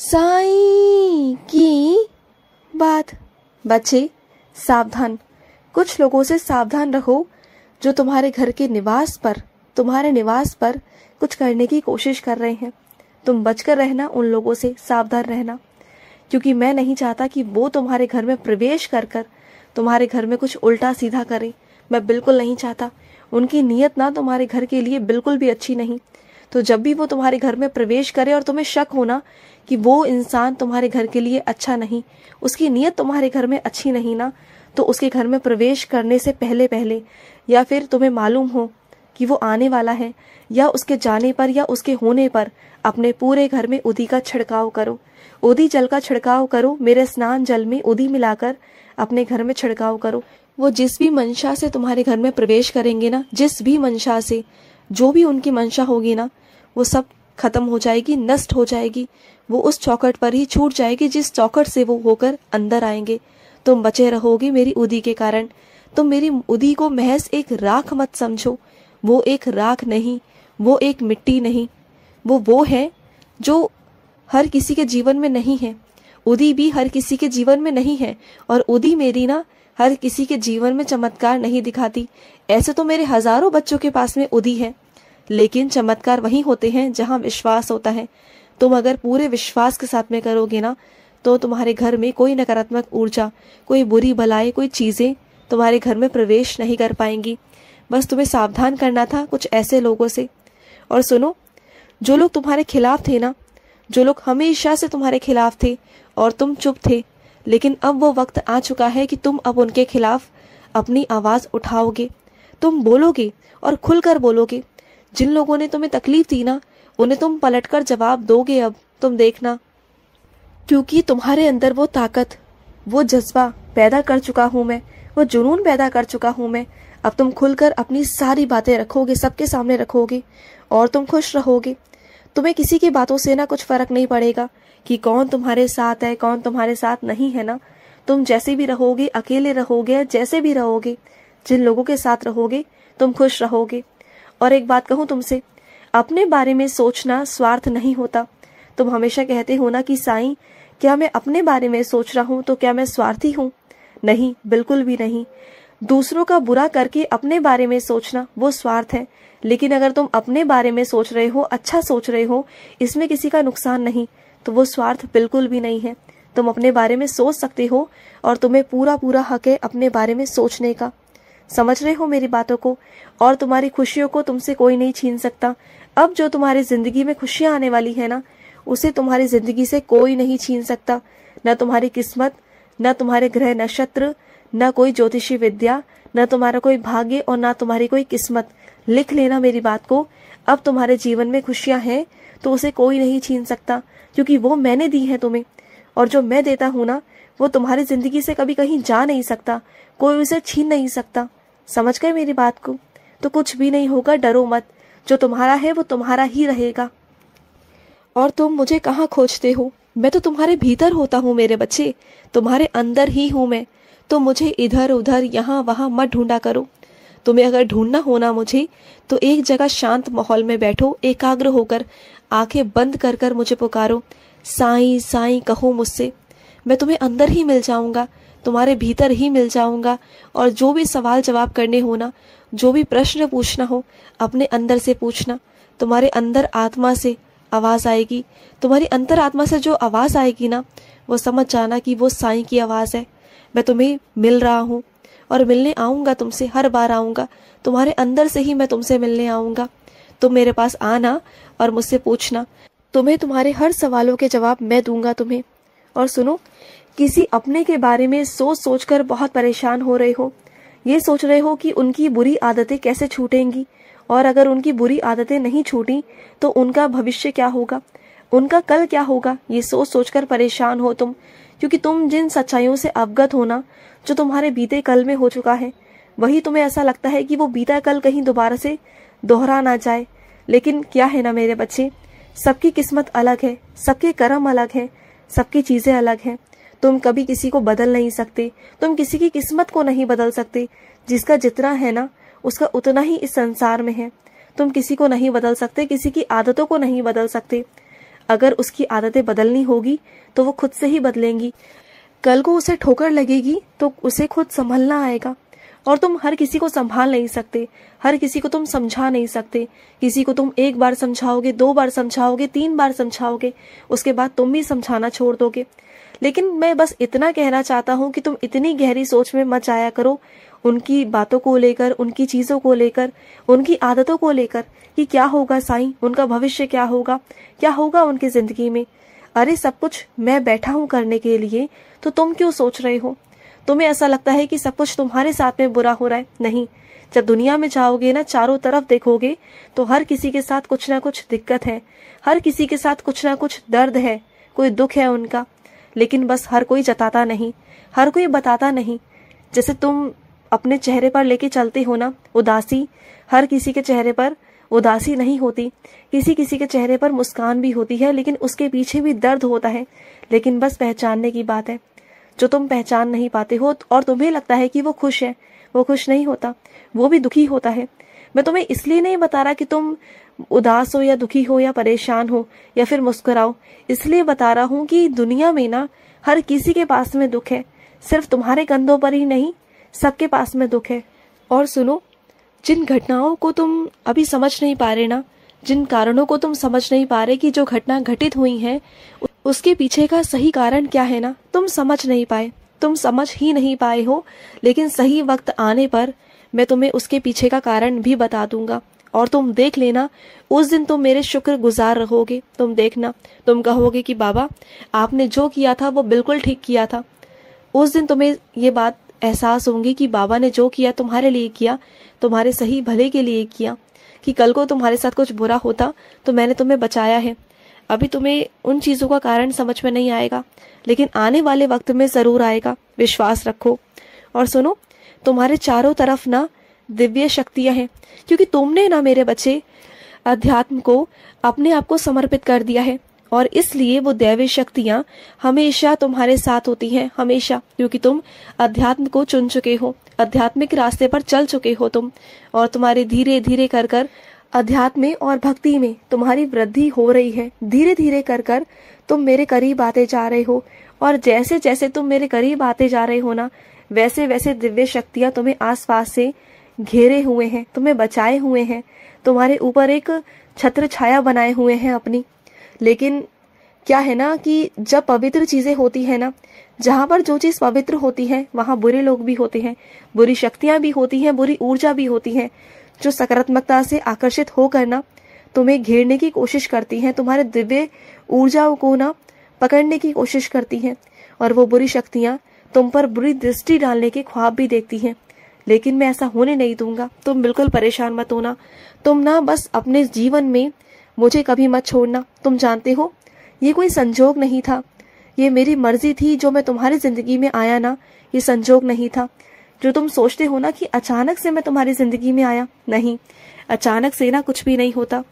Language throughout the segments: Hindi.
साईं की बात। बच्चे सावधान, कुछ लोगों से सावधान रहो जो तुम्हारे घर के निवास पर, तुम्हारे निवास पर कुछ करने की कोशिश कर रहे हैं। तुम बचकर रहना, उन लोगों से सावधान रहना, क्योंकि मैं नहीं चाहता कि वो तुम्हारे घर में प्रवेश कर कर तुम्हारे घर में कुछ उल्टा सीधा करें। मैं बिल्कुल नहीं चाहता। उनकी नीयत ना तुम्हारे घर के लिए बिल्कुल भी अच्छी नहीं। तो जब भी वो तुम्हारे घर में प्रवेश करे और तुम्हें शक होना कि वो इंसान तुम्हारे घर के लिए अच्छा नहीं, उसकी नीयत तुम्हारे घर में अच्छी नहीं ना, तो उसके घर में प्रवेश करने से पहले पहले, या फिर तुम्हें मालूम हो कि वो आने वाला है, या उसके जाने पर या उसके होने पर अपने पूरे घर में उदी का छिड़काव करो। उदी जल का छिड़काव करो। मेरे स्नान जल में उदी मिलाकर अपने घर में छिड़काव करो। वो जिस भी मंशा से तुम्हारे घर में प्रवेश करेंगे ना, जिस भी मंशा से, जो भी उनकी मंशा होगी ना, वो सब खत्म हो जाएगी, नष्ट हो जाएगी। वो उस चौखट पर ही छूट जाएगी जिस चौखट से वो होकर अंदर आएंगे। तुम बचे रहोगे मेरी उदी के कारण। तुम मेरी उदी को महज एक राख मत समझो। वो एक राख नहीं, वो एक मिट्टी नहीं, वो है जो हर किसी के जीवन में नहीं है। उदी भी हर किसी के जीवन में नहीं है, और उदी मेरी ना हर किसी के जीवन में चमत्कार नहीं दिखाती। ऐसे तो मेरे हजारों बच्चों के पास में उदी है, लेकिन चमत्कार वहीं होते हैं जहां विश्वास होता है। तुम अगर पूरे विश्वास के साथ में करोगे ना, तो तुम्हारे घर में कोई नकारात्मक ऊर्जा, कोई बुरी भलाई, कोई चीजें तुम्हारे घर में प्रवेश नहीं कर पाएंगी। बस तुम्हें सावधान करना था कुछ ऐसे लोगों से। और सुनो, जो लोग तुम्हारे खिलाफ थे ना, जो लोग हमेशा से तुम्हारे खिलाफ थे और तुम चुप थे, लेकिन अब वो वक्त आ चुका है कि तुम अब उनके खिलाफ अपनी आवाज उठाओगे। तुम बोलोगे और खुलकर बोलोगे। जिन लोगों ने तुम्हें तकलीफ दी ना, उन्हें तुम पलटकर जवाब दोगे। अब तुम देखना, क्योंकि तुम्हारे अंदर वो ताकत, वो जज्बा पैदा कर चुका हूं मैं, वो जुनून पैदा कर चुका हूं मैं। अब तुम खुलकर अपनी सारी बातें रखोगे, सबके सामने रखोगे, और तुम खुश रहोगे। तुम्हें किसी की बातों से ना कुछ फर्क नहीं पड़ेगा कि कौन तुम्हारे साथ है, कौन तुम्हारे साथ नहीं है ना। तुम जैसे भी रहोगे, अकेले रहोगे, जैसे भी रहोगे, जिन लोगों के साथ रहोगे, तुम खुश रहोगे। और एक बात कहूं तुमसे, अपने बारे में सोचना स्वार्थ नहीं होता। तुम हमेशा कहते हो ना कि साईं, क्या मैं अपने बारे में सोच रहा हूं तो क्या मैं स्वार्थी हूं? नहीं, बिल्कुल भी नहीं। दूसरों का बुरा करके अपने बारे में सोचना वो स्वार्थ है। लेकिन अगर तुम अपने बारे में सोच रहे हो, अच्छा सोच रहे हो, इसमें किसी का नुकसान नहीं, तो वो स्वार्थ बिल्कुल भी नहीं है। तुम अपने बारे में सोच सकते हो, और तुम्हें पूरा पूरा हक है अपने बारे में सोचने का। समझ रहे हो मेरी बातों को? और तुम्हारी खुशियों को तुमसे कोई नहीं छीन सकता। अब जो तुम्हारी जिंदगी में खुशियां आने वाली है ना, उसे तुम्हारी जिंदगी से कोई नहीं छीन सकता। न तुम्हारी किस्मत, न तुम्हारे ग्रह नक्षत्र, न कोई ज्योतिषी विद्या, न तुम्हारा कोई भाग्य, और न तुम्हारी कोई किस्मत। लिख लेना मेरी बात को। अब तुम्हारे जीवन में खुशियां हैं तो उसे कोई नहीं छीन सकता, क्योंकि वो मैंने दी है तुम्हें। और जो मैं देता हूं ना, वो तुम्हारी जिंदगी से कभी कहीं जा नहीं सकता, कोई उसे छीन नहीं सकता। समझ गए मेरी बात को? तो कुछ भी नहीं होगा, डरो मत। जो तुम्हारा है वो तुम्हारा ही रहेगा। और तुम मुझे कहाँ खोजते हो? मैं तो तुम्हारे भीतर होता हूँ मेरे बच्चे, तुम्हारे अंदर ही हूँ मैं। तो मुझे इधर उधर यहाँ वहां मत ढूंढा करो। तुम्हें अगर ढूंढना हो ना मुझे, तो एक जगह शांत माहौल में बैठो, एकाग्र होकर आंखें बंद कर कर मुझे पुकारो, साईं साईं कहो मुझसे। मैं तुम्हें अंदर ही मिल जाऊंगा, तुम्हारे भीतर ही मिल जाऊंगा। और जो भी सवाल जवाब करने हो ना, जो भी प्रश्न पूछना हो, अपने अंदर से पूछना। तुम्हारे अंदर आत्मा से आवाज आएगी, तुम्हारी अंतर आत्मा से जो आवाज आएगी ना, वो समझ जाना कि वो साईं की आवाज है। मैं तुम्हें मिल रहा हूँ, और मिलने आऊंगा तुमसे, हर बार आऊंगा। तुम्हारे अंदर से ही मैं तुमसे मिलने आऊंगा। तुम मेरे पास आना और मुझसे पूछना। तुम्हें तुम्हारे हर सवालों के जवाब मैं दूंगा तुम्हें। और सुनो, किसी अपने के बारे में सोच सोच कर बहुत परेशान हो रहे हो। ये सोच रहे हो कि उनकी बुरी आदतें कैसे छूटेंगी, और अगर उनकी बुरी आदतें नहीं छूटी तो उनका भविष्य क्या होगा, उनका कल क्या होगा। ये सोच सोच कर परेशान हो तुम, क्योंकि तुम जिन सच्चाइयों से अवगत हो ना, जो तुम्हारे बीते कल में हो चुका है, वही तुम्हें ऐसा लगता है कि वो बीता कल कहीं दोबारा से दोहरा ना जाए। लेकिन क्या है ना मेरे बच्चे, सबकी किस्मत अलग है, सबके कर्म अलग है, सबकी चीजें अलग हैं। तुम कभी किसी को बदल नहीं सकते, तुम किसी की किस्मत को नहीं बदल सकते। जिसका जितना है ना, उसका उतना ही इस संसार में है। तुम किसी को नहीं बदल सकते, किसी की आदतों को नहीं बदल सकते। अगर उसकी आदतें बदलनी होगी तो वो खुद से ही बदलेंगी। कल को उसे ठोकर लगेगी तो उसे खुद संभलना आएगा। और तुम हर किसी को संभाल नहीं सकते, हर किसी को तुम समझा नहीं सकते। किसी को तुम एक बार समझाओगे, 2 बार समझाओगे, 3 बार समझाओगे, उसके बाद तुम भी समझाना छोड़ दोगे। लेकिन मैं बस इतना कहना चाहता हूँ कि तुम इतनी गहरी सोच में मत जाया करो उनकी बातों को लेकर, उनकी चीजों को लेकर, उनकी आदतों को लेकर कि क्या होगा साईं, उनका भविष्य क्या होगा उनकी जिंदगी में। अरे सब कुछ मैं बैठा हूँ करने के लिए, तो तुम क्यों सोच रहे हो? तुम्हें ऐसा लगता है कि सब कुछ तुम्हारे साथ में बुरा हो रहा है? नहीं, जब दुनिया में जाओगे ना, चारों तरफ देखोगे तो हर किसी के साथ कुछ ना कुछ दिक्कत है, हर किसी के साथ कुछ ना कुछ दर्द है, कोई दुख है उनका। लेकिन बस हर कोई जताता नहीं, हर कोई बताता नहीं। जैसे तुम अपने चेहरे पर लेके चलते हो ना उदासी, हर किसी के चेहरे पर उदासी नहीं होती, किसी किसी के चेहरे पर मुस्कान भी होती है, लेकिन उसके पीछे भी दर्द होता है। लेकिन बस पहचानने की बात है। जो तुम पहचान नहीं पाते हो और तुम्हें लगता है कि वो खुश है, वो खुश नहीं होता, वो भी दुखी होता है। मैं तुम्हें इसलिए नहीं बता रहा कि तुम उदास हो या दुखी हो या परेशान हो या फिर मुस्कुराओ, इसलिए बता रहा हूँ कि दुनिया में ना हर किसी के पास में दुख है, सिर्फ तुम्हारे कंधों पर ही नहीं, सबके पास में दुख है। और सुनो, जिन घटनाओं को तुम अभी समझ नहीं पा रहे ना, जिन कारणों को तुम समझ नहीं पा रहे कि जो घटना घटित हुई है उसके पीछे का सही कारण क्या है ना, तुम समझ नहीं पाए, तुम समझ ही नहीं पाए हो। लेकिन सही वक्त आने पर मैं तुम्हें उसके पीछे का कारण भी बता दूंगा और तुम देख लेना, उस दिन तुम मेरे शुक्रगुजार रहोगे। तुम देखना, तुम कहोगे कि बाबा आपने जो किया था वो बिल्कुल ठीक किया था। उस दिन तुम्हें ये बात एहसास होंगी कि बाबा ने जो किया तुम्हारे लिए किया, तुम्हारे सही भले के लिए किया, कि कल को तुम्हारे साथ कुछ बुरा होता तो मैंने तुम्हें बचाया है। अभी तुम्हें उन चीज़ों का कारण समझ में नहीं आएगा, लेकिन आने वाले वक्त में ज़रूर आएगा, विश्वास रखो। और सुनो, तुम्हारे चारों तरफ ना दिव्य शक्तियां हैं, क्योंकि तुमने ना मेरे बच्चे अध्यात्म को अपने आप को समर्पित कर दिया है। और इसलिए वो दैवी शक्तियां हमेशा तुम्हारे साथ होती हैं, हमेशा, क्योंकि तुम अध्यात्म को चुन चुके हो, आध्यात्मिक रास्ते पर चल चुके हो तुम। और तुम्हारे धीरे धीरे कर कर अध्यात्म में और भक्ति में तुम्हारी वृद्धि हो रही है। धीरे धीरे कर कर तुम मेरे करीब आते जा रहे हो। और जैसे जैसे तुम मेरे करीब आते जा रहे हो ना, वैसे वैसे दिव्य शक्तियां तुम्हें आसपास से घेरे हुए हैं, तुम्हें बचाए हुए हैं, तुम्हारे ऊपर एक छत्र छाया बनाए हुए हैं अपनी। लेकिन क्या है ना कि जब पवित्र चीजें होती है ना, जहाँ पर जो चीज पवित्र होती है वहाँ बुरे लोग भी होते हैं, बुरी शक्तियां भी होती हैं, बुरी ऊर्जा भी होती है, जो सकारात्मकता से आकर्षित होकर ना तुम्हें घेरने की कोशिश करती हैं, तुम्हारे दिव्य ऊर्जाओं को ना पकड़ने की कोशिश करती हैं। और वो बुरी शक्तियां तुम पर बुरी दृष्टि डालने के ख्वाब भी देखती हैं। लेकिन मैं ऐसा होने नहीं दूंगा, तुम बिल्कुल परेशान मत होना। तुम ना बस अपने जीवन में मुझे कभी मत छोड़ना। तुम जानते हो, ये कोई संजोग नहीं था, ये मेरी मर्जी थी जो मैं तुम्हारी जिंदगी में आया ना, ये संजोग नहीं था। जो तुम सोचते हो ना कि अचानक से मैं तुम्हारी जिंदगी में आया, नहीं, अचानक से ना कुछ भी नहीं होता।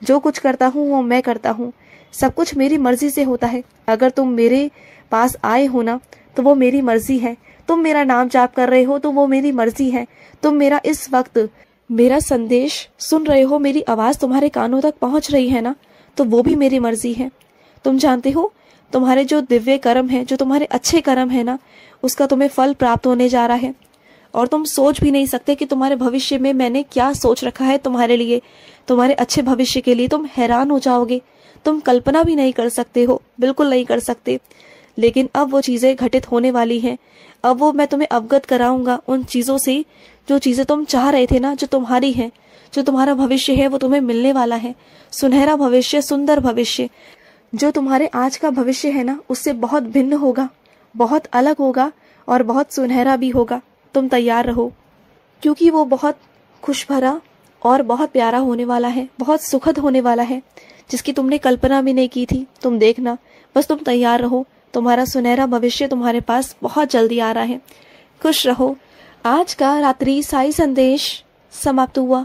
जो कुछ करता हूँ वो मैं करता हूँ, सब कुछ मेरी मर्जी से होता है। अगर तुम मेरे पास आए हो ना तो वो मेरी मर्जी है, तुम मेरा नाम जाप कर रहे हो तो वो मेरी मर्जी है, तुम मेरा इस वक्त मेरा संदेश सुन रहे हो, मेरी आवाज तुम्हारे कानों तक पहुंच रही है ना, तो वो भी मेरी मर्जी है। तुम जानते हो, तुम्हारे जो दिव्य कर्म है, जो तुम्हारे अच्छे कर्म है ना, उसका तुम्हें फल प्राप्त होने जा रहा है। और तुम सोच भी नहीं सकते कि तुम्हारे भविष्य में मैंने क्या सोच रखा है तुम्हारे लिए, तुम्हारे अच्छे भविष्य के लिए। तुम हैरान हो जाओगे, तुम कल्पना भी नहीं कर सकते हो, बिल्कुल नहीं कर सकते। लेकिन अब वो चीजें घटित होने वाली हैं। अब वो मैं तुम्हें अवगत कराऊंगा उन चीजों से, जो चीजें तुम चाह रहे थे ना, जो तुम्हारी है, जो तुम्हारा भविष्य है, वो तुम्हें मिलने वाला है। सुनहरा भविष्य, सुंदर भविष्य, जो तुम्हारे आज का भविष्य है ना, उससे बहुत भिन्न होगा, बहुत अलग होगा और बहुत सुनहरा भी होगा। तुम तैयार रहो, क्योंकि वो बहुत खुश भरा और बहुत प्यारा होने वाला है, बहुत सुखद होने वाला है, जिसकी तुमने कल्पना भी नहीं की थी। तुम देखना, बस तुम तैयार रहो, तुम्हारा सुनहरा भविष्य तुम्हारे पास बहुत जल्दी आ रहा है। खुश रहो। आज का रात्रि साई संदेश समाप्त हुआ।